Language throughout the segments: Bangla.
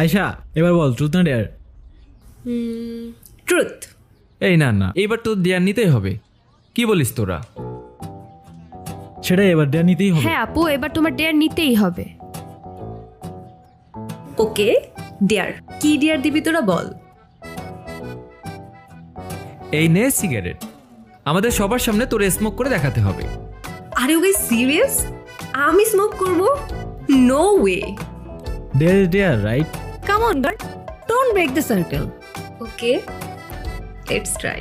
আয়শা এবার বল ট্রুথ না ডেয়ার? ট্রুথ। এই না না, এবার তো দেয়ার নিতেই হবে। কি বলিস তোরা? সেটাই, এবার ডেয়ার নিতেই হবে। হ্যাঁ আপু, এবার তোমার ডেয়ার নিতেই হবে। ওকে ডিয়ার, কি ডিয়ার দিবি তোরা বল। এই নে সিগারেট, আমাদের সবার সামনে তোরে স্মোক করে দেখাতে হবে। আরে ওকে সিরিয়াস? আমি স্মোক করব? No way. Dare is dare, right? Come on, girl. Don't break the circle. Okay let's try.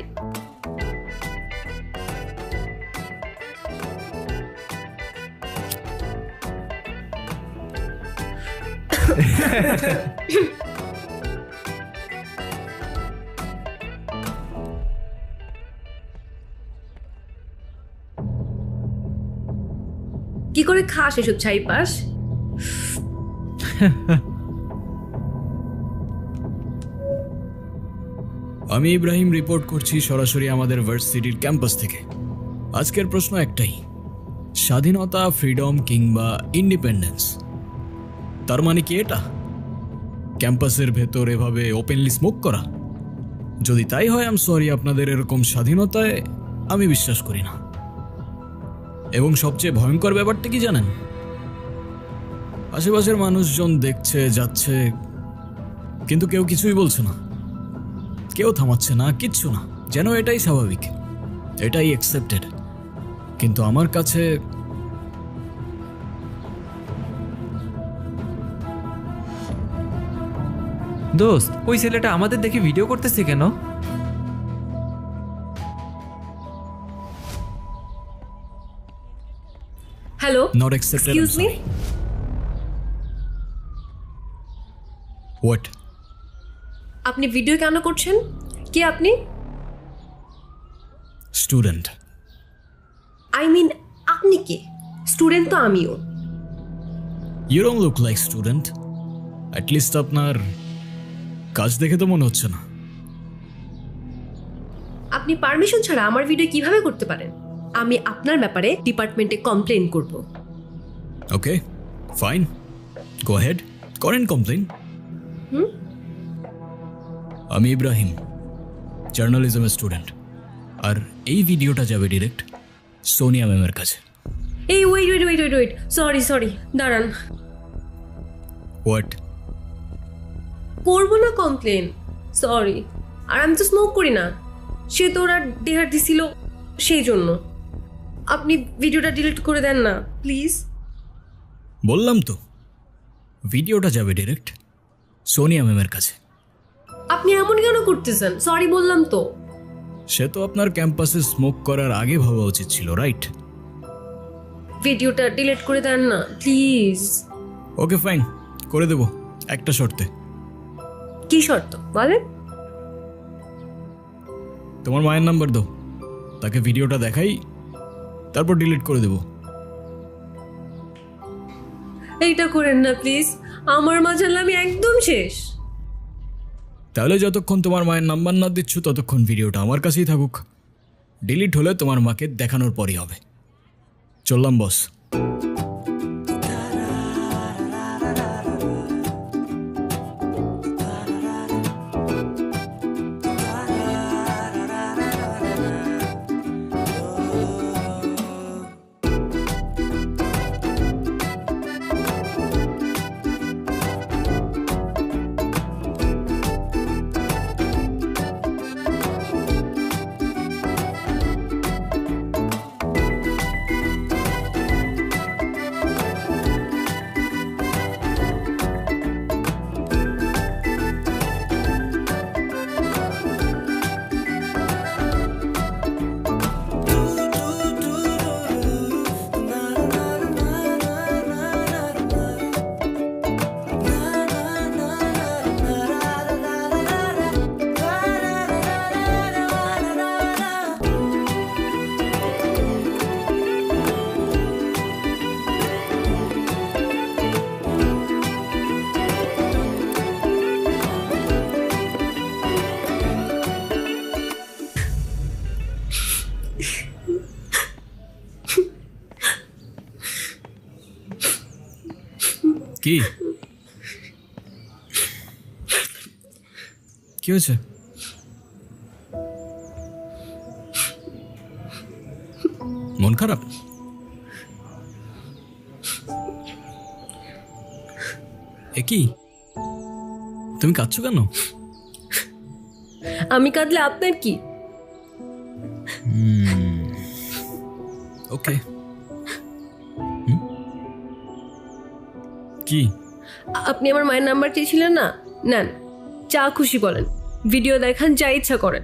কি করে খাস এসব ছাইপাস? আমি ইব্রাহিম রিপোর্ট করছি সরাসরি আমাদের ভার্সিটির ক্যাম্পাস থেকে। আজকের প্রশ্ন একটাই, স্বাধীনতা, ফ্রিডম কিংবা ইন্ডিপেন্ডেন্স, তার মানে কি এটা? ক্যাম্পাসের ভেতর এভাবে ওপেনলি স্মোক করা? যদি তাই হয় আই এম সরি, আপনাদের এরকম স্বাধীনতায় আমি বিশ্বাস করি না। এবং সবচেয়ে ভয়ঙ্কর ব্যাপারটা কি জানেন? আশেপাশের মানুষজন দেখছে যাচ্ছে, কিন্তু কেউ কিছুই বলছে না, কেউ থামাচ্ছে না, কিচ্ছু না, যেন এটাই স্বাভাবিক, এটাই অ্যাকসেপ্টেড। কিন্তু আমার কাছে দোস্ত, ওই ছেলেটা আমাদের দেখে ভিডিও করতেছে কেন? Hello, not accepted. Excuse me. What? আপনি ভিডিও কেন করছেন? কে আপনি? স্টুডেন্ট। আই মিন আপনি কে? স্টুডেন্ট তো আমিও। You don't look like student, at least আপনার কাজ দেখে তো মনে হচ্ছে না। আপনি পারমিশন ছাড়া আমার ভিডিও কিভাবে করতে পারেন? আমি আপনার ব্যাপারে ডিপার্টমেন্টে কমপ্লেন করব। ওকে ফাইন, গো হেড, করেন কমপ্লেন। আমি ইব্রাহিম, জার্নালিজমের স্টুডেন্ট, আর এই ভিডিওটা যাবে ডিরেক্ট সোনিয়া ম্যামের কাছে। এই wait wait wait wait wait, sorry sorry, দাঁড়ান। হোয়াট? করবো না কমপ্লেন, সরি। আর আমি তো স্মোক করি না, সে তো ওরা ডেহার দিছিল সেই জন্য। আপনি ভিডিওটা ডিলিট করে দেন না প্লিজ। বললাম তো, ভিডিওটা যাবে ডিরেক্ট সোনিয়া ম্যামের কাছে। আপনি এমন কেন করতেছেন? সরি বললাম তো। সে তো আপনার ক্যাম্পাসে স্মোক করার আগে ভাবা উচিত ছিল, রাইট? ভিডিওটা ডিলিট করে দেন না প্লিজ। ওকে ফাইন, করে দেবো, একটা শর্তে। কি শর্ত বলেন? তোমার মায়ের নাম্বার দাও, তাকে ভিডিওটা দেখাই, তারপর ডিলিট করে দেবো। এইটা করেন না প্লিজ, আমার মা জানলে আমি একদম শেষ। তাহলে যতক্ষণ তোমার মায়ের নাম্বার না দিচ্ছ ততক্ষণ ভিডিওটা আমার কাছেই থাকুক, ডিলিট হলে তোমার মাকে দেখানোর পরই হবে। চললাম বস। কি কি হয়েছে? মন খারাপ? এ কি, তুমি কাঁদছো কেন? আমি কাঁদলে আপনার কি? ওকে। কি? আপনি আমার মায়ের নাম্বার চেয়েছিলেন না, নেন, যা খুশি বলেন, ভিডিও দেখান, যা ইচ্ছা করেন।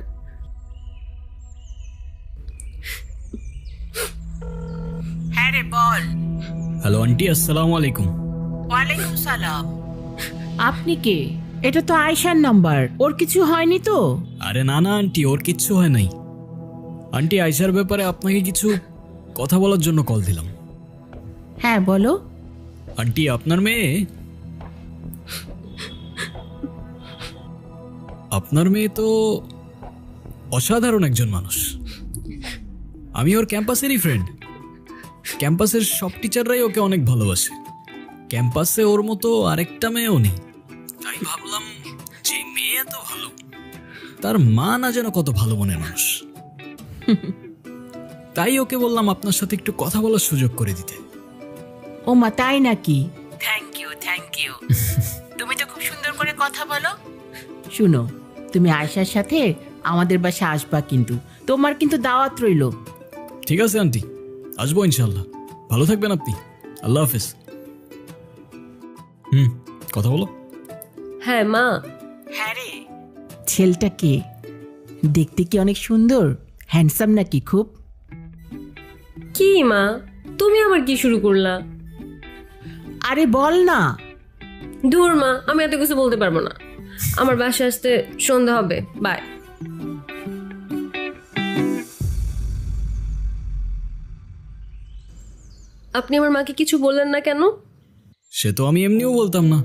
হ্যাঁ রে বল। হ্যালো আন্টি, আসসালামু আলাইকুম। ওয়ালাইকুম সালাম। আপনি কে? এটা তো আয়শার নাম্বার, ওর কিছু হয়নি তো? আরে না না আন্টি, ওর কিচ্ছু হয় নাই। আন্টি, আয়শার ব্যাপারে আপনাকে কিছু কথা বলার জন্য কল দিলাম। হ্যাঁ বলো। আন্টি, আপনার মেয়ে তো অসাধারণ একজন মানুষ। আমি ওর ক্যাম্পাসেরই ফ্রেন্ড। ক্যাম্পাসের সব টিচাররাই ওকে অনেক ভালোবাসে। ক্যাম্পাসে ওর মতো আরেকটা মেয়েও নেই। তাই ভাবলাম, যে মেয়ে এত ভালো, তার মা না যেন কত ভালো মনের মানুষ। তাই ওকে বললাম আপনার সাথে একটু কথা বলার সুযোগ করে দিতে। ও মা, তাই নাকি? Thank you thank you. তুমি তো খুব সুন্দর করে কথা বলো। শুনো, তুমি আয়শার সাথে আমাদের বাসায় আসবা, কিন্তু তোমার কিন্তু দাওয়াত রইলো। ঠিক আছে আন্টি, আসবো ইনশাল্লাহ। ভালো থাকবেন আপনি। আল্লাহ হাফেজ। কথা বলো। হ্যাঁ মা। হ্যাঁ রে, ছেলেটা কে? দেখতে কি অনেক সুন্দর, হ্যান্ডসাম নাকি খুব? কি মা, তুমি আবার কি শুরু করলা? আরে বল না। দূর মা, আমি এত কিছু বলতে পারবো না। আমার বাসায় আসতে সন্ধ্যা হবে, বাই। আপনি আমার মাকে কিছু বললেন না কেন? সে তো আমি এমনিও বলতাম না।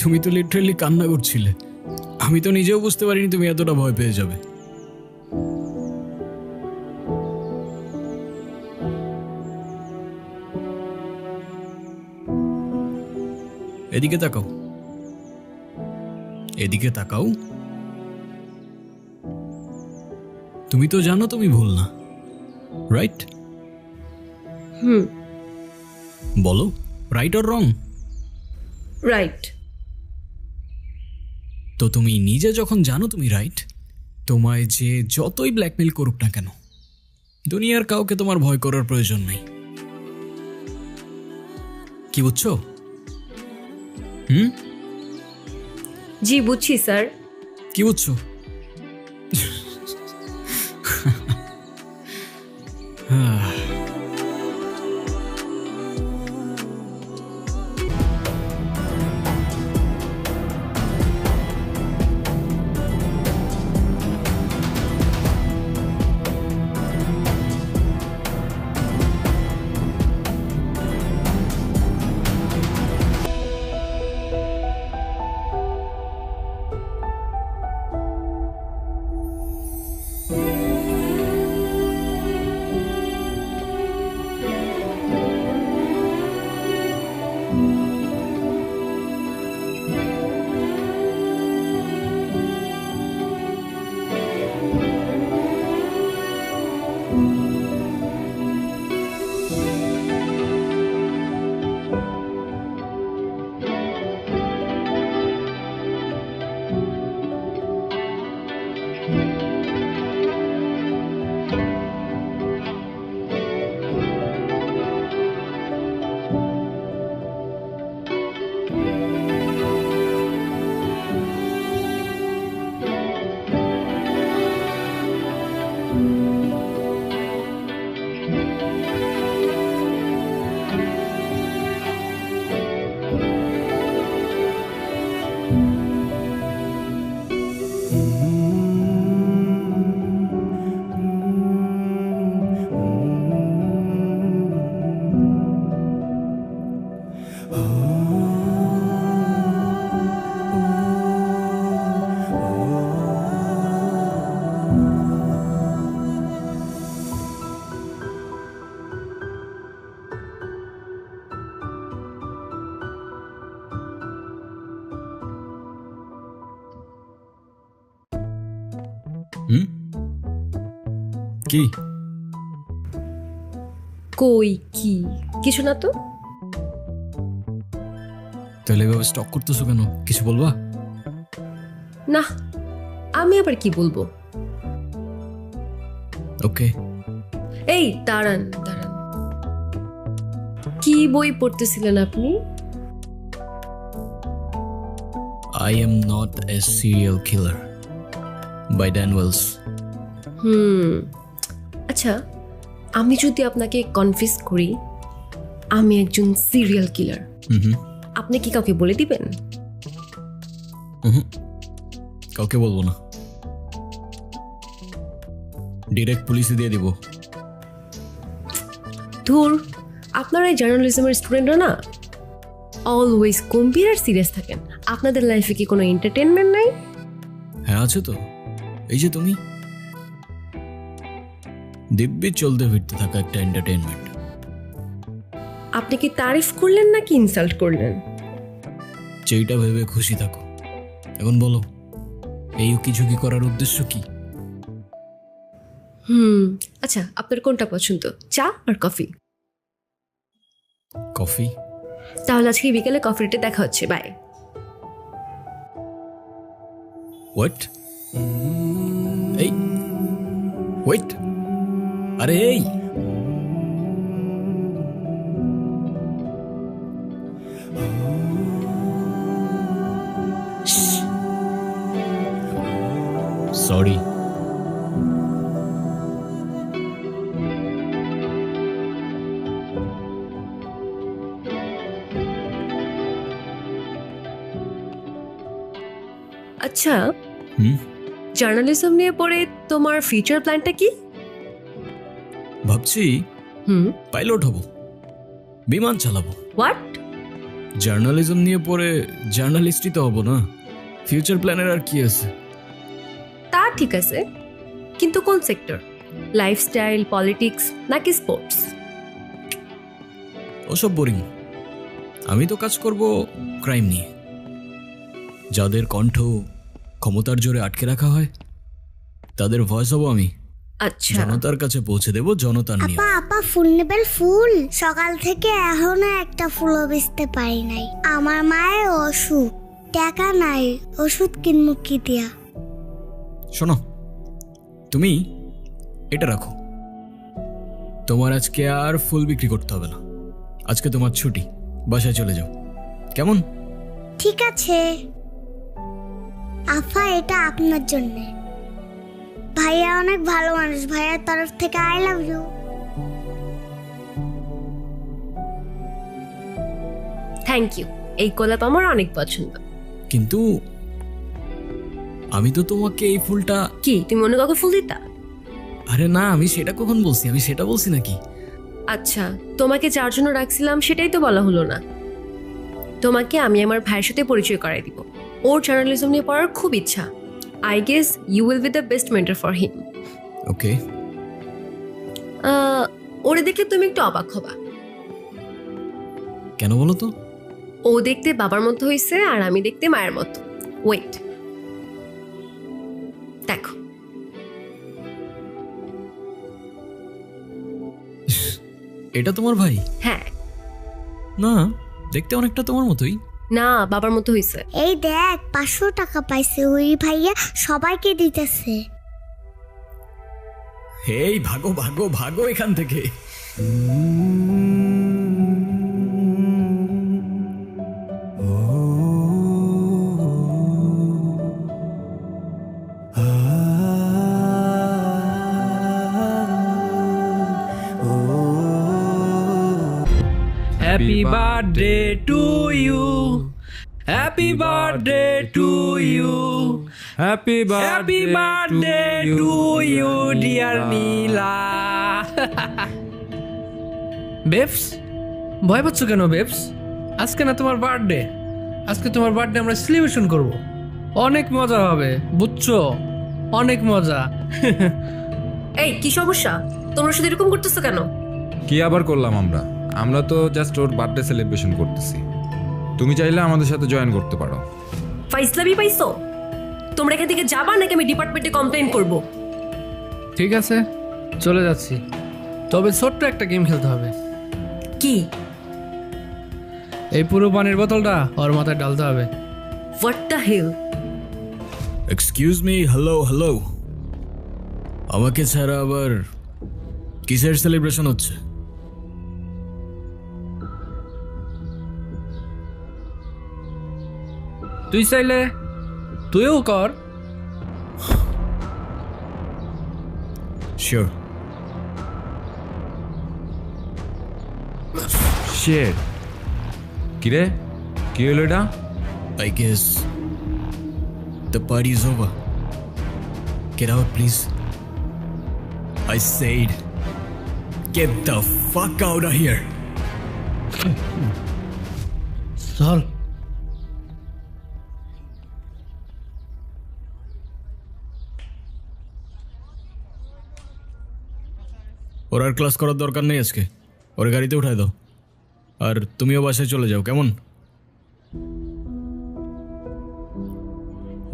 তুমি তো লিটারেলি কান্না করছিলে। আমি তো নিজেও বুঝতে পারিনি তুমি এতটা ভয় পেয়ে যাবে। এদিকে তাকাও, এদিকে তাকাও। তুমি তো জানো তুমি ভুল না, রাইট? বলো, রাইট অর রং? রাইট। তো তুমি নিজে যখন জানো তুমি রাইট, তোমায় যে যতই ব্ল্যাকমেল করুক না কেন, দুনিয়ার কাউকে তোমার ভয় করার প্রয়োজন নেই। কি বুঝছো? জি বুঝছি স্যার। কি বুঝছো? হুম কি কই কি কিছু না তো। তাহলে এভাবে স্টক করতেছো কেন? কিছু বলবা? না, আমি আবার কি বলবো। ওকে। এই দাঁড়ান দাঁড়ান, কি বই পড়তেছিলেন আপনি? I am not a serial killer by Dan Wells. আচ্ছা, আমি যদি আপনাকে কনফিউজ করি আমি একজন সিরিয়াল কিলার, আপনি কি কাউকে বলে দিবেন? কাউকে বলবো না, ডিরেক্ট পুলিশে দিয়ে দিব। ধুর, আপনারা এই জার্নালিজমের স্টুডেন্টরা না অলওয়েজ গম্ভীর আর সিরিয়াস থাকেন। আপনাদের লাইফে কি কোনো এন্টারটেনমেন্ট নাই? হ্যাঁ আছে তো, এই যে তুমি, দিব্যি চলতে ফিরতে থাকা একটা এন্টারটেইনমেন্ট। আপনি কি তারিফ করলেন নাকি ইনসাল্ট করলেন? যেইটা ভেবে খুশি থাকো। এখন বলো, এই উকিঝুঁকি করার উদ্দেশ্য কি? আচ্ছা, আপনার কোনটা পছন্দ, চা আর কফি? কফি। তাহলে আজকে বিকেলে কফি ডেটে দেখা হচ্ছে, বাই। হোয়াট? এই ওয়েট, আরে এই সরি। আচ্ছা, জার্নালিজম নিয়ে পড়ে তোমার ফিউচার প্ল্যানটা কি? ভাবছি পাইলট হব, বিমান চালাবো। হোয়াট? জার্নালিজম নিয়ে পড়ে জার্নালিস্টই তো হব না, ফিউচার প্ল্যানের আর কি আছে? তা ঠিক আছে, কিন্তু কোন সেক্টর? লাইফস্টাইল, পলিটিক্স নাকি স্পোর্টস? ওসব বোরিং। আমি তো কাজ করব ক্রাইম নিয়ে, যাদের কণ্ঠ ক্ষমতার জোরে আটকে রাখা হয় তাদের ভয়েস হব আমি। আচ্ছা, জনতার কাছে পৌঁছে দেব জনতার নিয়ে। আপা আপা ফুল নেবেন? ফুল সকাল থেকে এখনো একটা ফুলও বেচতে পারি নাই। আমার মায়ের অসুখ, টাকা নাই, ওষুধ কিনবো কি দিয়া? শোনো, তুমি এটা রাখো, তোমার আজকে আর ফুল বিক্রি করতে হবে না। আজকে তোমার ছুটি, বাসায় চলে যাও, কেমন? ঠিক আছে আফা, এটা আপনার জন্য। ভাইয়া অনেক ভালো মানুষ, ভাইয়ার তরফ থেকে I love you. Thank you, এই গোলাপ আমার অনেক পছন্দ। কিন্তু আমি তো তোমাকে এই ফুলটা। কি তুমি অন্য কাউকে ফুল দিতা? আরে না, আমি সেটা কখন বলছি? আমি সেটা বলছি নাকি? আচ্ছা, তোমাকে যার জন্য রাখছিলাম সেটাই তো বলা হলো না। তোমাকে আমি আমার ভাইয়ের সাথে পরিচয় করাই দিব। ওর জার্নালিজম নিয়ে পড়ার খুব ইচ্ছা। I guess you will be the best mentor for him. Okay. ওরে দেখলে তুমি একটু অবাক হবা। কেন বলো তো? ও দেখতে বাবার মতো হয়েছে আর আমি দেখতে মায়ের মতো। ওয়েট, দেখো। এটা তোমার ভাই? হ্যাঁ। না, দেখতে অনেকটা তোমার মতোই। না, বাবার মতো হয়েছে। এই দেখ 500 টাকা পাইছে, ওই ভাইয়া সবাইকে দিতেছে। এই ভাগো ভাগো ভাগো এখান থেকে। Happy birthday to you, happy birthday to you, happy happy birthday to you dear Nila. Babes, ভয় পাচ্ছ কেন বেবস? আজকে না তোমার বার্থডে, আজকে তোমার বার্থডে আমরা সেলিব্রেশন করব। অনেক মজা হবে, বুঝছো? অনেক মজা। এই কি সমস্যা? তোমরা শুধু এরকম করতেছো কেন? কি আবার করলাম আমরা? আমরা তো জাস্ট ওর বার্থডে সেলিব্রেশন করতেছি। তুমি চাইলে আমাদের সাথে জয়েন করতে পারো। ফাইসলামি পাইছো? তোমরা এখান থেকে যাবা নাকি আমি ডিপার্টমেন্টে কমপ্লেইন করবো? ঠিক আছে, চলে যাচ্ছি। তবে ছোট্ট একটা গেম খেলতে হবে। কি? এই পুরো পানির বোতলটা ওর মাথায় ডালতে হবে। What the hell? Excuse me, hello hello, আমাকে ছাড়া আবার কিসের সেলিব্রেশন হচ্ছে? তুই চাইলে তুইও কর। শিওর। শেট, কিরে কি হলো এটা? I guess the party is over. Get out, please. I said, get the fuck out of here. চল। ওর আর ক্লাস করার দরকার নেই আজকে, ওর গাড়িতে উঠায় দাও। আর তুমিও বাসায় চলে যাও, কেমন?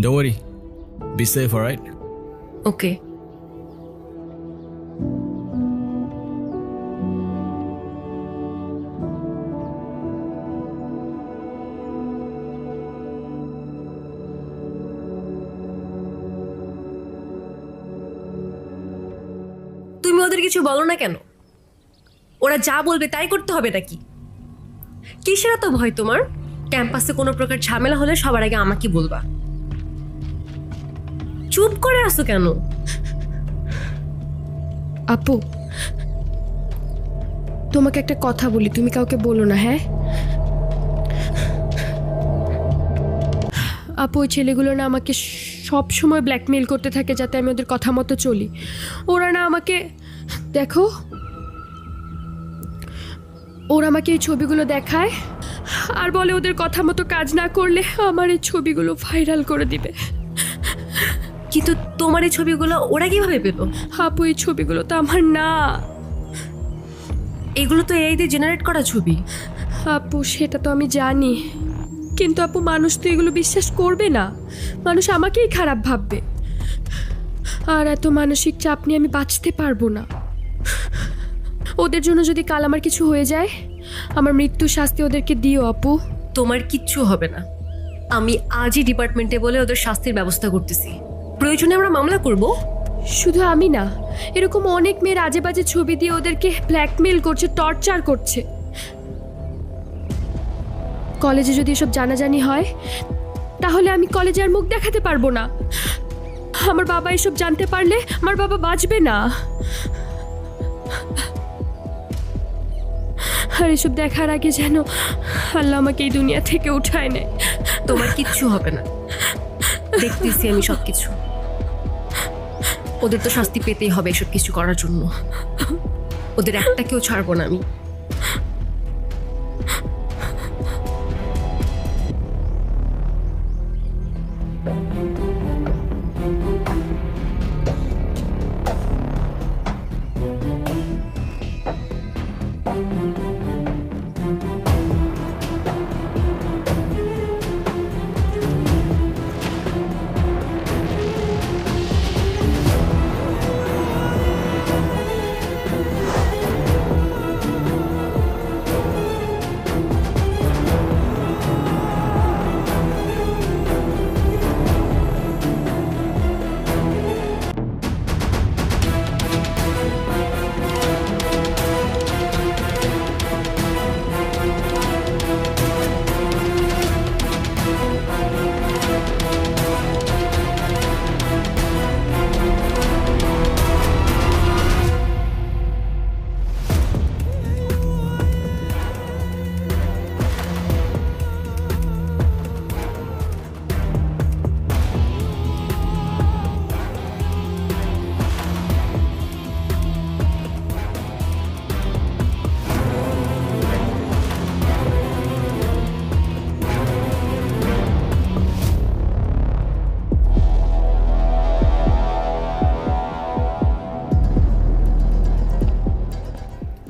Don't worry. Be safe, alright? ওকে। তুমি ওদের কিছু বলো না কেন? ওরা যা বলবে তাই করতে হবে নাকি? কিসের এত ভয় তোমার? ক্যাম্পাসে কোনো প্রকার ঝামেলা হলে সবার আগে আমাকে বলবা। চুপ করে আসো কেন? আপু, তোমাকে একটা কথা বলি, তুমি কাউকে বলো না, হ্যাঁ? আপু, ওই ছেলেগুলো না আমাকে সব সময় ব্ল্যাকমেইল করতে থাকে যাতে আমি ওদের কথা মতো চলি। ওরা না আমাকে, দেখো, ওরা আমাকে এই ছবিগুলো দেখায় আর বলে ওদের কথা মতো কাজ না করলে আমার এই ছবিগুলো ভাইরাল করে দিবে। কিন্তু তোমার এই ছবিগুলো ওরা কিভাবে পেল? আপু, এই ছবিগুলো তো আমার না। এগুলো তো এআই দিয়ে জেনারেট করা ছবি। আপু, সেটা তো আমি জানি, কিন্তু আপু মানুষ তো এগুলো বিশ্বাস করবে না। মানুষ আমাকেই খারাপ ভাববে, আর এত মানসিক চাপ নিয়ে আমি বাঁচতে পারবো না। ওদের জন্য যদি কাল আমার কিছু হয়ে যায়, আমার মৃত্যু শাস্তি ওদেরকে দিও আপু। তোমার কিচ্ছু হবে না। আমি আজই ডিপার্টমেন্টে বলে ওদের শাস্তির ব্যবস্থা করতেছি। প্রয়োজনে আমরা মামলা করব। শুধু আমি না, এরকম অনেক মেয়ের আজে বাজে ছবি দিয়ে ওদেরকে ব্ল্যাকমেল করছে, টর্চার করছে। কলেজে যদি এসব জানাজানি হয় তাহলে আমি কলেজে আর মুখ দেখাতে পারবো না। আমার বাবা এসব জানতে পারলে আমার বাবা বাঁচবে না। আর এসব দেখার আগে যেন আল্লাহ আমাকে এই দুনিয়া থেকে উঠায় নেয়। তোমার কিচ্ছু হবে না, দেখতেছি আমি সব কিছু। ওদের তো শাস্তি পেতেই হবে এসব কিছু করার জন্য। ওদের একটাকেও ছাড়বো না আমি।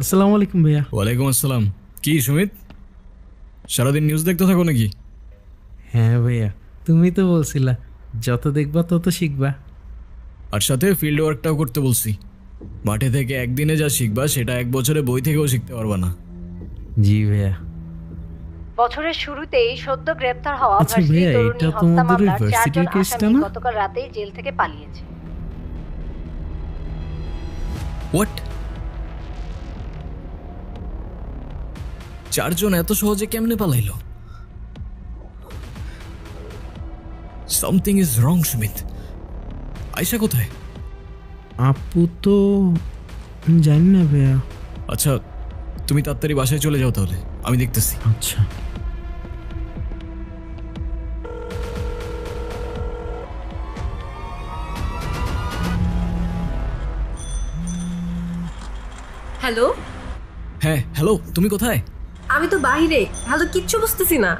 আসসালামু আলাইকুম ভাইয়া। ওয়ালাইকুম আসসালাম। কি সুমিত, সারাদিন নিউজ দেখতে থাকো নাকি? হ্যাঁ ভাইয়া, তুমি তো বলছিলা যত দেখবা তত শিখবা। আর সাথে ফিল্ড ওয়ার্কটাও করতে বলছি। মাঠে থেকে একদিনে যা শিখবা সেটা 1 বছরে বই থেকেও শিখতে পারবা না। জি ভাইয়া। বছরের শুরুতেই সদ্য গ্রেপ্তার হওয়া আচ্ছা ভার্সিটি ভাইয়া, তরুণী এটা হত্যা তোমাদের ওই মামলার ভার্সিটির 4 জন কেসটা আসামি না? গতকাল রাতেই জেল থেকে পালিয়েছে। হোয়াট? 4 জন এত সহজে কেমনে পালাইলো? Something is wrong Sumit. Ayesha কোথায়? আপু তো জানি না ভাইয়া। আচ্ছা তুমি তাড়াতাড়ি বাসায় চলে যাও তাহলে, আমি দেখতেছি। আচ্ছা। হ্যালো, হ্যাঁ হ্যালো, তুমি কোথায়? আমি তো বাইরে, হ্যালো কিচ্ছু বুঝতেছি না।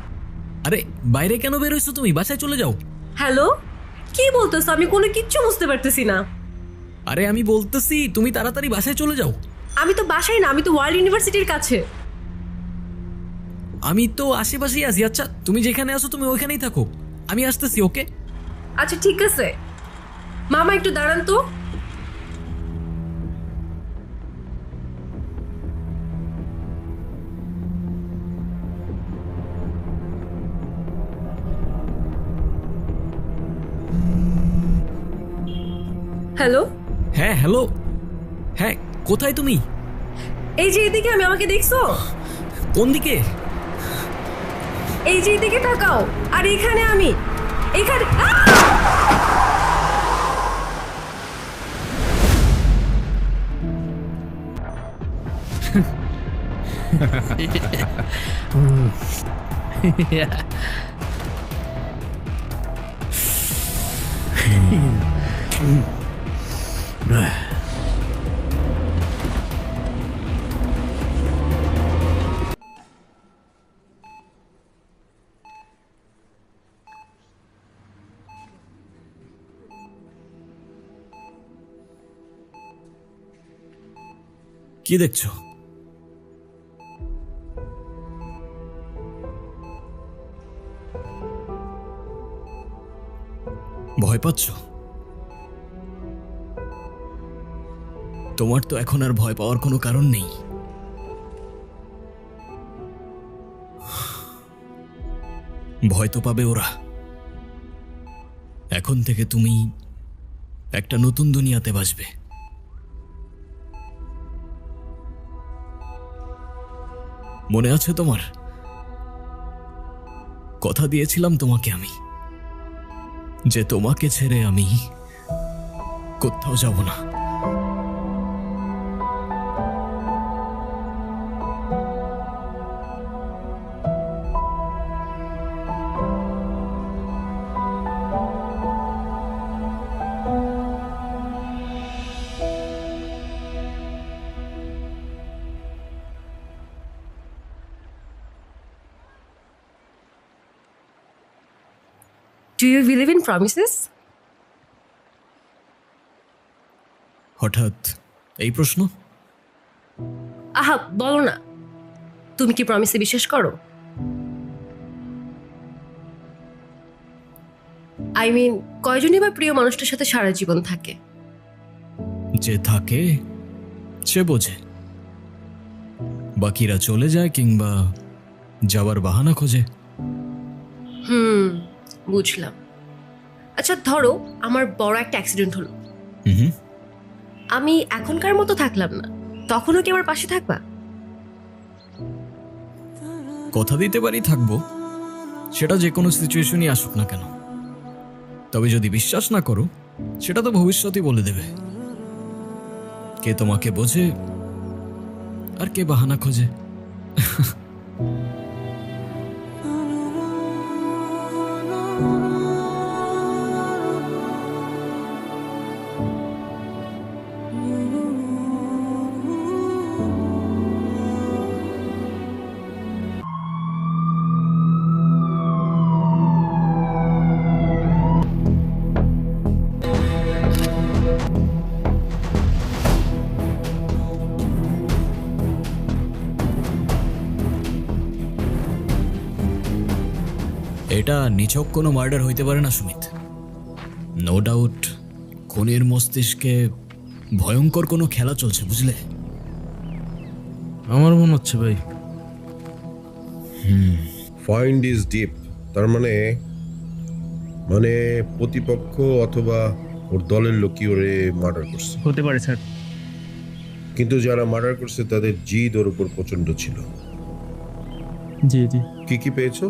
আরে বাইরে কেন বের হইছো তুমি? বাসায় চলে যাও। হ্যালো, কি বলতেছো? আমি কোনো কিচ্ছু বুঝতে পারতেছি না। আরে আমি বলতেছি তুমি তাড়াতাড়ি বাসায় চলে যাও। আমি তো বাসায় না, আমি তো ওয়ার্ল্ড ইউনিভার্সিটির কাছে। আমি তো আশেপাশেই আছি। আচ্ছা তুমি যেখানে আছো তুমি ওইখানেই থাকো, আমি আসতেছি। ওকে আচ্ছা ঠিক আছে, মামা একটু দাঁড়ান তো। হ্যালো, হ্যাঁ হ্যালো, হ্যাঁ কোথায় তুমি? এই যে এদিকে, আমি আমাকে দেখছো? কোন দিকে? এই যে এদিকে তাকাও, আর এখানে আমি, এখানে। কি দেখছো? ভয় পাচ্ছ? তোমার তো এখন আর ভয় পাওয়ার কোনো কারণ নেই। ভয় তো পাবে ওরা। এখন থেকে তুমি একটা নতুন দুনিয়াতে বাসবে। মনে আছে তোমার? কথা দিয়েছিলাম তোমাকে আমি, যে তোমাকে ছেড়ে আমি কোথাও যাব না। Do you believe in promises? হঠাৎ এই প্রশ্ন? আহা বলো না, তুমি কি প্রমিসে বিশ্বাস করো? আই মিন, কয়জনই বা প্রিয় মানুষটার সাথে সারা জীবন থাকে? যে থাকে সে বোঝে, বাকিরা চলে যায় কিংবা যাওয়ার বাহানা খোঁজে। বুঝলাম। আচ্ছা ধরো আমার বড় একটা অ্যাক্সিডেন্ট হলো, আমি এখনকার মতো থাকলাম না, তখনও কি আমার পাশে থাকবা? কথা দিতে পারি থাকবো, সেটা যে কোনো সিচুয়েশনই আসুক না কেন। তবে যদি বিশ্বাস না করো, সেটা তো ভবিষ্যতই বলে দেবে। কে তোমাকে বোঝে আর কে বাহানা খোঁজে। এটা নিছক কোনো মার্ডার হইতে পারে না সুমিত। নো ডাউট খুনির মস্তিষ্কে ভয়ঙ্কর কোনো খেলা চলছে, বুঝলে? আমার মনে হচ্ছে ভাই। ফাইন্ড ইজ ডিপ, তার মানে মানে প্রতিপক্ষ অথবা ওর দলের লোকই ওরে মার্ডার করছে। হতে পারে স্যার। কিন্তু যারা মার্ডার করছে তাদের জিদ ওর উপর প্রচন্ড ছিল। জি জি কি কি পেয়েছো?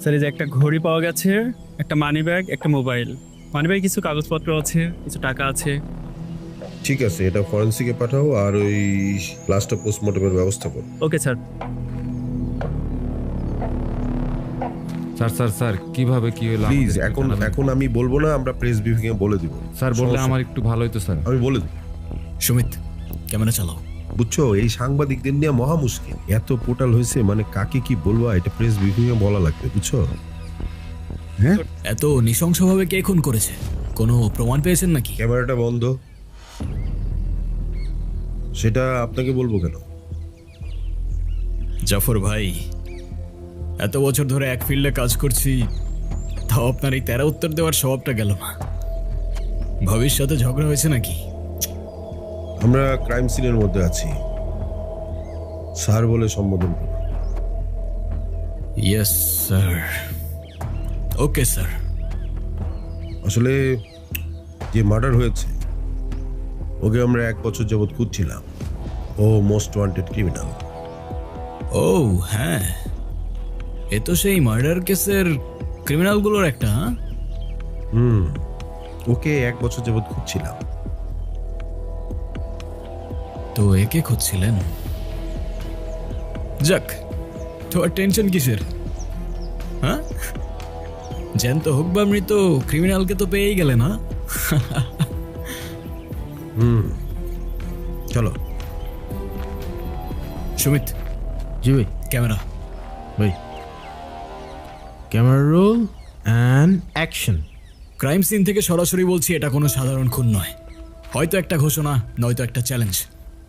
স্যার, এই যে একটা ঘড়ি পাওয়া গেছে, একটা মানি ব্যাগ, একটা মোবাইল। মানি ব্যাগে কিছু কাগজপত্র আছে, কিছু টাকা আছে। ঠিক আছে, এটা ফরেন্সিকে পাঠাও আর ওই লাস্টটা পোস্টমর্টমের ব্যবস্থা করো। Okay sir. Sir sir sir কিভাবে কি হলো প্লিজ আমাদের এখন জানাবেন। এখন আমি বলবো না, আমরা প্রেস ব্রিফিং এ বলে দিব। স্যার বললে সমস্যা আমার একটু ভালো হতো স্যার। আমি বলে দিব। সুমিত, ক্যামেরা চালাও। বুঝছো, এই সাংবাদিকদের নিয়ে মহা মুশকিল। এত পোর্টাল হয়েছে, মানে কাকে কি বলবো এটা প্রেস ব্রিফিং এ বলা লাগবে, বুঝছো? এত নৃশংসভাবে কে খুন করেছে? কোনো প্রমাণ পেয়েছেন নাকি? ক্যামেরাটা বন্ধ। সেটা আপনাকে বলবো কেন? জাফর ভাই, এত বছর ধরে এক ফিল্ডে কাজ করছি, তাও আপনার এই তেরা উত্তর দেওয়ার স্বভাবটা গেল না। ভবিষ্যতে ঝগড়া হয়েছে নাকি? আমরা ক্রাইম সিনের মধ্যে আছি, স্যার বলে সম্বোধন করুন। Yes sir. Okay sir. আসলে যে মার্ডার হয়েছে ওকে আমরা 1 বছর যাবৎ খুঁজছিলাম। ও মোস্ট ওয়ান্টেড ক্রিমিনাল। ও হ্যাঁ, এ তো সেই মার্ডার কেসের ক্রিমিনালগুলোর একটা। ওকে 1 বছর যাবৎ খুঁজছিলাম। তো একে খুঁজছিলেন? যাক, তোমার টেনশন কিসের? হ্যাঁ, জ্যান্ত হোক বা মৃত, ক্রিমিনালকে তো পেয়েই গেলে না? চলো। সুমিত, জি ভাই। ক্যামেরা। ভাই, camera roll and action. Crime scene থেকে সরাসরি বলছি, এটা কোনো সাধারণ খুন নয়। হয়তো একটা ঘোষণা, নয়তো একটা চ্যালেঞ্জ,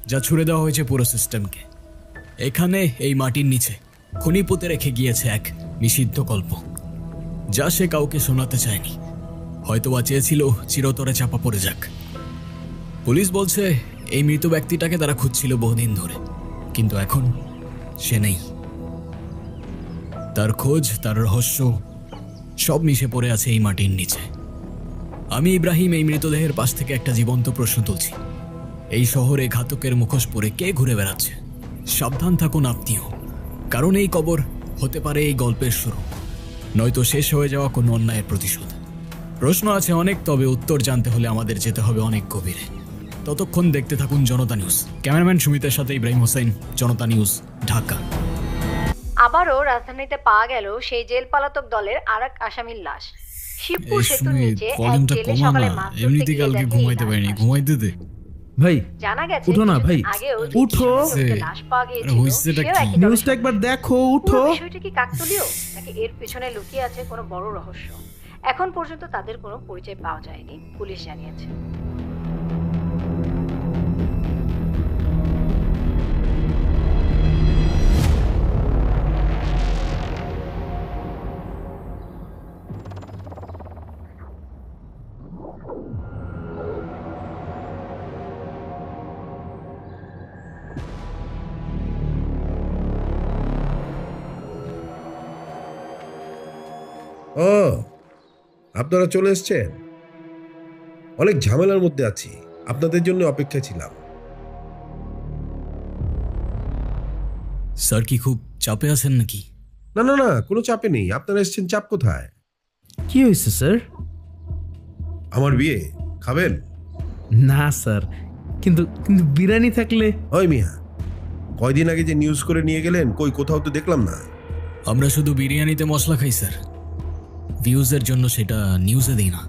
যা ছুড়ে দেওয়া হয়েছে পুরো সিস্টেমকে। এখানে এই মাটির নিচে খুনি পুঁতে রেখে গিয়েছে এক নিষিদ্ধ গল্প, যা সে কাউকে শোনাতে চায়নি। হয়তোবা চেয়েছিল চিরতরে চাপা পড়ে যাক। পুলিশ বলছে এই মৃত ব্যক্তিটাকে তারা খুঁজছিল বহুদিন ধরে, কিন্তু এখন সে নেই। তার খোঁজ, তার রহস্য সব মিশে পড়ে আছে এই মাটির নিচে। আমি ইব্রাহিম এই মৃতদেহের পাশ থেকে একটা জীবন্ত প্রশ্ন তুলছি। এই শহরে ঘাতকের মুখোশ পরে কে ঘুরে বেড়াচ্ছে? সাবধান থাকুন আপনিও, কারণ এই কবর হতে পারে এই গল্পের শুরু, নয়তো শেষ হয়ে যাওয়া কোনো অন্যায়ের প্রতিশোধ। প্রশ্ন আছে অনেক, তবে উত্তর জানতে হলে আমাদের যেতে হবে অনেক গভীরে। ততক্ষণ দেখতে থাকুন জনতা নিউজ। ক্যামেরাম্যান সুমিতের সাথে ইব্রাহিম হোসেন, জনতা নিউজ, ঢাকা। আবারও রাজধানীতে পাওয়া গেল সেই জেল পলাতক দলের আরেক আসামির লাশ। শিবপুর এই সেতুর সুমিত, নিচে এক ভলিউমটা জেলে কমা সকালে না, মাছ ধরতে এমনিতে গিয়ে কালকে দেখে ঘুমাইতে এই পারিনি, লাশ। ঘুমাইতে দে। ভাই জানা গেছে উঠো না ভাই, আগেও উঠো। লাশ পাওয়া গিয়েছিল, হইছেটা সেও কি? একই নিউজটা দলের একবার দেখো, পুরো উঠো। বিষয়টি কি কাকতালীয় নাকি এর পেছনে লুকিয়ে আছে কোনো বড় রহস্য? এখন পর্যন্ত তাদের কোনো পরিচয় পাওয়া যায়নি, পুলিশ জানিয়েছে। ও, আপনারা চলে এসেছেন। অনেক ঝামেলার মধ্যে আছি, আপনাদের জন্য অপেক্ষা ছিলাম। স্যার কি খুব চাপে আছেন নাকি? না না না, কোনো চাপে নেই। আপনারা এসেছেন, চাপ কোথায়? কি হয়েছে স্যার? আমার বিয়ে খাবেন? না স্যার, কিন্তু কিন্তু বিরিয়ানি থাকলে। ওই মিয়া, কয়দিন আগে যে নিউজ করে নিয়ে গেলেন, কই কোথাও তো দেখলাম না। আমরা শুধু বিরিয়ানিতে মশলা খাই স্যার, ভিউজের জন্য সেটা নিউজে দিই না।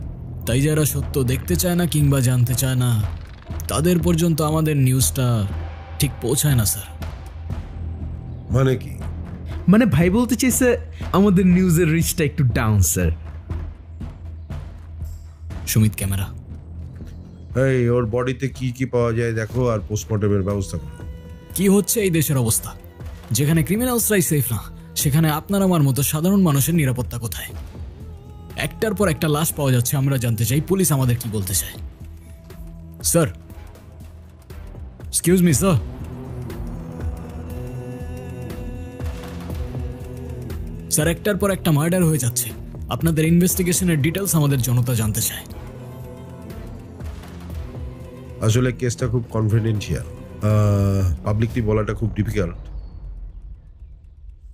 তাই যারা সত্য দেখতে চায় না কিংবা জানতে চায় না, তাদের পর্যন্ত আমাদের নিউজটা ঠিক পৌঁছায় না স্যার। মানে কি? মানে ভাই বলতে চাইছে আমাদের নিউজের রিচটা একটু ডাউন স্যার। সুমিত, ক্যামেরা। এই ওর বডিতে কি কি পাওয়া যায় দেখো, আর পোস্টমর্টমের ব্যবস্থা করো। কি হচ্ছে এই দেশের অবস্থা? যেখানে ক্রিমিনালসরাই সেফ না, সেখানে আপনার আমার মতো সাধারণ মানুষের নিরাপত্তা কোথায়? একটার পর একটা লাশ পাওয়া যাচ্ছে, আমরা জানতে চাই পুলিশ আমাদের কি বলতে চায়। Sir, excuse me sir. Sir, একটার পর একটা মার্ডার হয়ে যাচ্ছে। আপনাদের ইনভেস্টিগেশনের ডিটেলস আমাদের জনতা জানতে চায়। আসলে কেসটা খুব কনফিডেন্সিয়াল, পাবলিকলি বলাটা খুব ডিফিকাল্ট।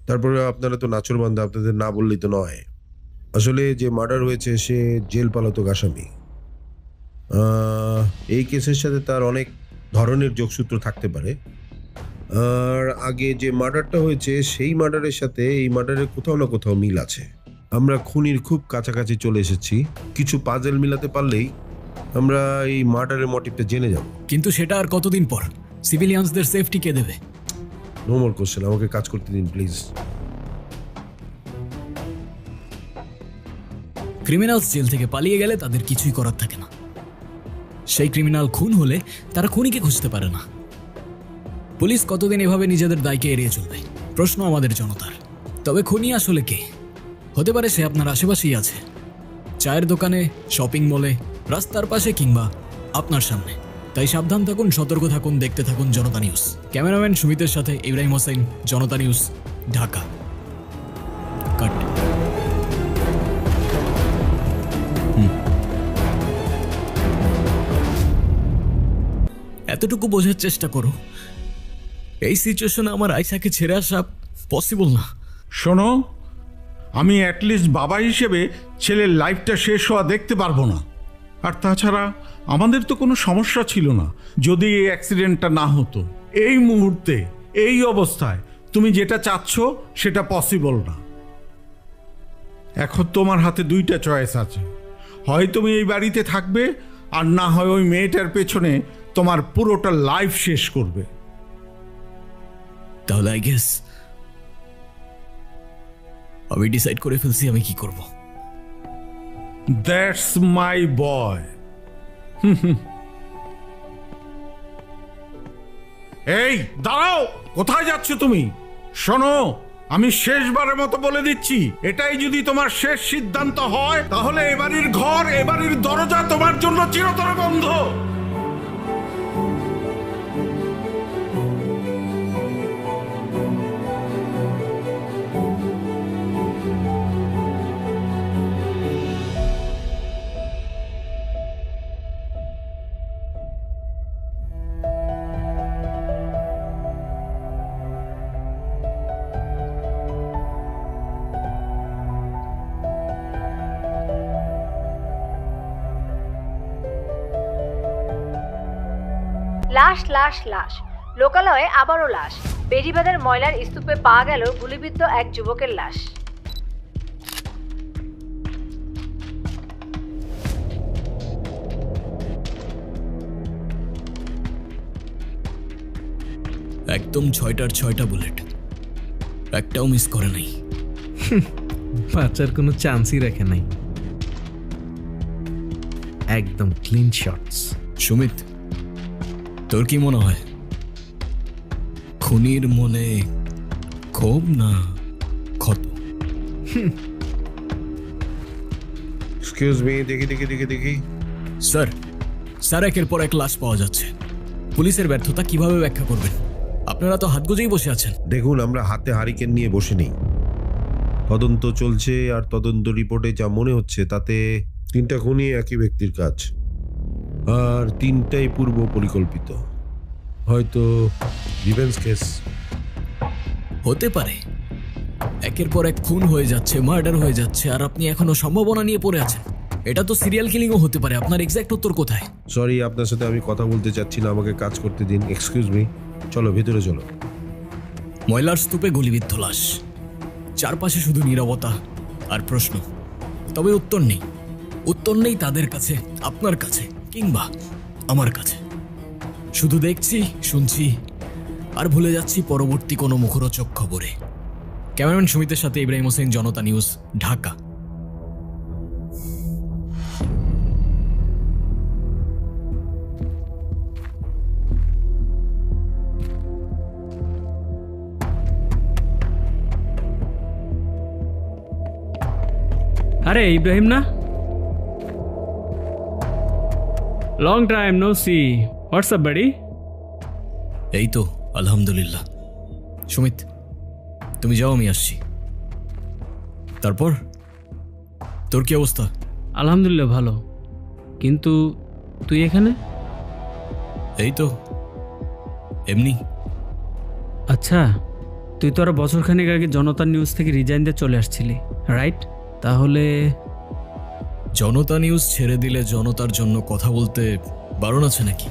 তারপরে আপনারা তো নাচরবান্ধা, আপনাদের না বললেই তো নয়। আসলে যে মার্ডার হয়েছে সে জেল পালাতক আসামি। এই কেসের সাথে তার অনেক ধরনের যোগসূত্র থাকতে পারে। আর আগে যে মার্ডারটা হয়েছে সেই মার্ডারের সাথে এই মার্ডারের কোথাও না কোথাও মিল আছে। আমরা খুনির খুব কাছাকাছি চলে এসেছি। কিছু পাজেল মিলাতে পারলেই আমরা এই মার্ডারের মোটিভটা জেনে যাব। কিন্তু সেটা আর কতদিন পর? সিভিলিয়ানসদের সেফটি কে দেবে? নো মোর কোশ্চেন, আমাকে কাজ করতে দিন প্লিজ। ক্রিমিনালস জেল থেকে পালিয়ে গেলে তাদের কিছুই করার থাকে না। সেই ক্রিমিনাল খুন হলে তারা খুনিকে খুঁজতে পারে না। পুলিশ কতদিন এভাবে নিজেদের দায়কে এড়িয়ে চলবে? প্রশ্ন আমাদের জনতার। তবে খুনি আসলে কে? হতে পারে সে আপনার আশেপাশেই আছে, চায়ের দোকানে, শপিং মলে, রাস্তার পাশে কিংবা আপনার সামনে। তাই সাবধান থাকুন, সতর্ক থাকুন, দেখতে থাকুন জনতা নিউজ। ক্যামেরাম্যান সুমিতের সাথে ইব্রাহিম হোসেন, জনতা নিউজ, ঢাকা। কাট। এতটুকু বোঝার চেষ্টা করো, এই সিচুয়েশনে আমার আয়শাকে ছেড়ে আসা পসিবল না। শোনো, আমি অ্যাটলিস্ট বাবা হিসেবে ছেলের লাইফটা শেষ হওয়া দেখতে পারবো না। আর তাছাড়া আমাদের তো কোনো সমস্যা ছিল না যদি এই অ্যাক্সিডেন্টটা না হতো। এই মুহূর্তে এই অবস্থায় তুমি যেটা চাচ্ছ সেটা পসিবল না। এখন তোমার হাতে দুইটা চয়েস আছে, হয় তুমি এই বাড়িতে থাকবে আর না হয় ওই মেয়েটার পেছনে তোমার পুরোটা লাইফ শেষ করবে। তাহলে আই গেস আমি ডিসাইড করে ফেলছি আমি কি করব। দ্যাটস মাই বয়। এই দাঁড়াও, কোথায় যাচ্ছ তুমি? শোনো, আমি শেষবারের মতো বলে দিচ্ছি, এটাই যদি তোমার শেষ সিদ্ধান্ত হয় তাহলে এবাড়ির ঘর, এবাড়ির দরজা তোমার জন্য চিরতরে বন্ধ। লাশ লাশ লাশ, লোকালয়ে আবারও লাশ। বেড়িবাঁধের ময়লার স্তূপে পাওয়া গেল গুলিবিদ্ধ এক যুবকের লাশ। একদম 6টার 6টা বুলেট, একটাও মিস করে নাই। বাচ্চার কোনো চান্সই রাখে নাই, একদম ক্লিন শটস। সুমিত, তোর কি মনে হয় খুনির মনে ক্ষোভ না ক্ষত? এক্সকিউজ মি, দেখি দেখি দেখি দেখি। স্যার, স্যার, একের পর এক লাশ পাওয়া যাচ্ছে। পুলিশের ব্যর্থতা কিভাবে ব্যাখ্যা করবেন? আপনারা তো হাত গুজেই বসে আছেন। দেখুন, আমরা হাতে হারিকেন নিয়ে বসে নেই। তদন্ত চলছে, আর তদন্ত রিপোর্টে যা মনে হচ্ছে তাতে 3টা খুনই একই ব্যক্তির কাজ, আর 3টাই পূর্ব পরিকল্পিত। হয়তো রিভেঞ্জ কেস হতে পারে। একের পর এক খুন হয়ে যাচ্ছে, মার্ডার হয়ে যাচ্ছে, আর আপনি এখনো সম্ভাবনা নিয়ে পড়ে আছেন। এটা তো সিরিয়াল কিলিংও হতে পারে। আপনার এক্সাক্ট উত্তর কোথায়? সরি, আপনার সাথে আমি কথা বলতে চাচ্ছি না, আমাকে কাজ করতে দিন। এক্সকিউজ মি, চলো ভেতরে চলো। ময়লার স্তূপে গুলিবিদ্ধ লাশ, চারপাশে শুধু নীরবতা আর প্রশ্ন। তবে উত্তর নেই। উত্তর নেই তাদের কাছে, আপনার কাছে, কিংবা আমার কাছে। শুধু দেখছি, শুনছি, আর ভুলে যাচ্ছি পরবর্তী কোনো মুখরোচক খবরে। ক্যামেরাম্যান সুমিতের সাথে ইব্রাহিম হোসেন, জনতা নিউজ, ঢাকা। আরে ইব্রাহিম না? Long time no see. What's up বাড়ি? এই তো আলহামদুলিল্লাহ। সুমিত, তুমি যাও, আমি আসছি। তারপর তোর কি অবস্থা? আলহামদুলিল্লাহ ভালো, কিন্তু তুই এখানে? এই তো এমনি। আচ্ছা, তুই তো আরো বছরখানেক আগে জনতা নিউজ থেকে রিজাইন দিয়ে চলে আসছিলি, রাইট? তাহলে জনতা নিউজ ছেড়ে দিলে জনতার জন্য কথা বলতে বারণ আছে নাকি?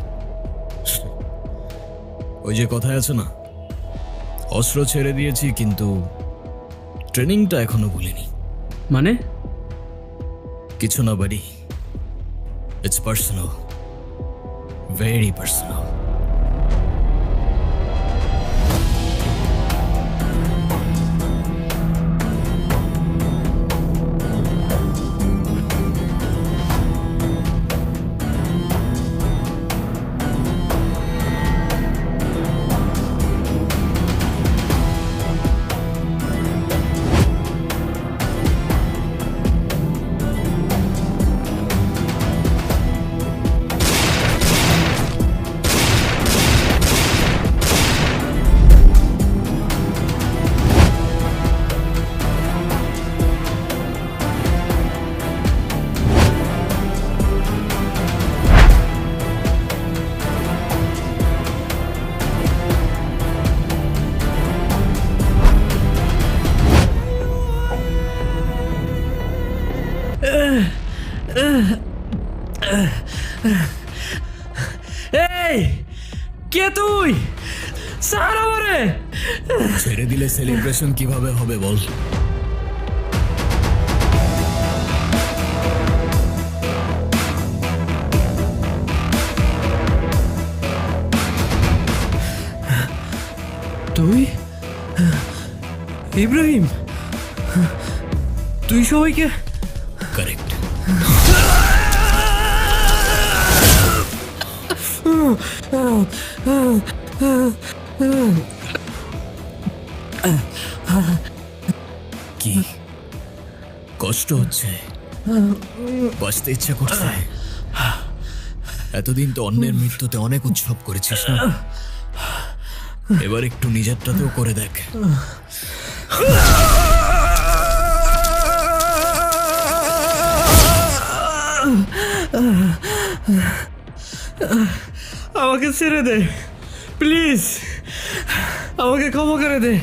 ওই যে কথায় আছে না, অস্ত্র ছেড়ে দিয়েছি কিন্তু ট্রেনিংটা এখনো ভুলিনি। মানে? কিছু না বাড়ি, ইটস পার্সোনাল, ভেরি পার্সোনাল। এই কে তুই? ছাড় আমারে। ছেড়ে দিলে সেলিব্রেশন কিভাবে হবে বল? তুই ইব্রাহিম? তুই সবাইকে? কারেক্ট। কি কষ্ট হচ্ছে? বাঁচতে ইচ্ছা করছে? এতদিন তো অন্যের মৃত্যুতে অনেক উৎসব করেছিস না, এবার একটু নিজেরটাতেও করে দেখ। আমাকে ছেড়ে দে প্লিজ, আমাকে ক্ষমা করে দে।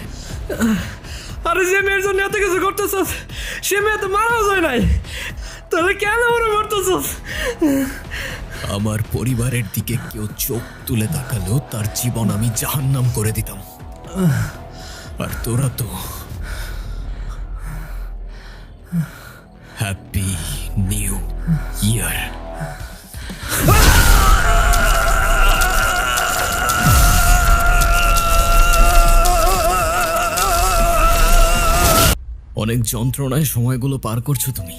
আরে যে মেয়ের জন্য এত কিছু করতেছস, সে মেয়ে তো মারা যায় নাই, তাহলে কেন মনে করতেছস? আমার পরিবারের দিকে কেউ চোখ তুলে তাকালো তার জীবন আমি জাহান্নাম করে দিতাম, আর তোরা তো হ্যাপি নিউ ইয়ার। অনেক যন্ত্রণায় সময়গুলো পার করছো তুমি।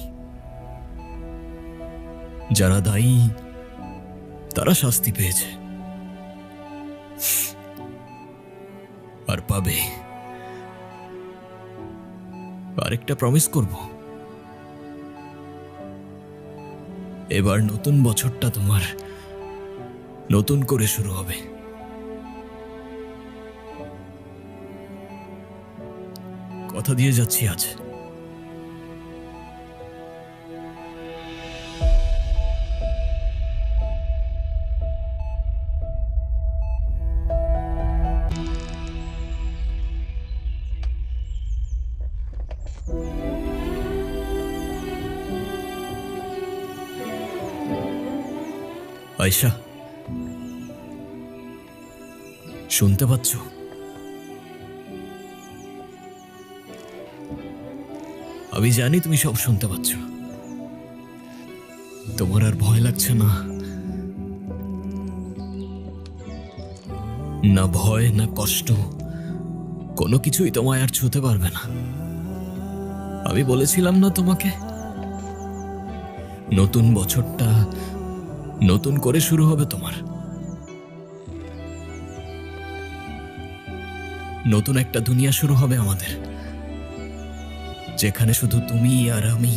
যারা দায়ী তারা শাস্তি পেয়েছে আর পাবে। আরেকটা প্রমিস করব, এবার নতুন বছরটা তোমার নতুন করে শুরু হবে। কথা দিয়ে যাচ্ছি আজ। আয়শা, শুনতে পাচ্ছ? আমি জানি তুমি সব শুনতে পাচ্ছ। তোমার আর ভয় লাগছে না? না ভয় না কষ্ট, কোনো কিছুই তোমায় আর ছুঁতে পারবে না। আমি বলেছিলাম না তোমাকে, নতুন বছরটা নতুন করে শুরু হবে তোমার। নতুন একটা দুনিয়া শুরু হবে আমাদের, যেখানে শুধু তুমি আর আমি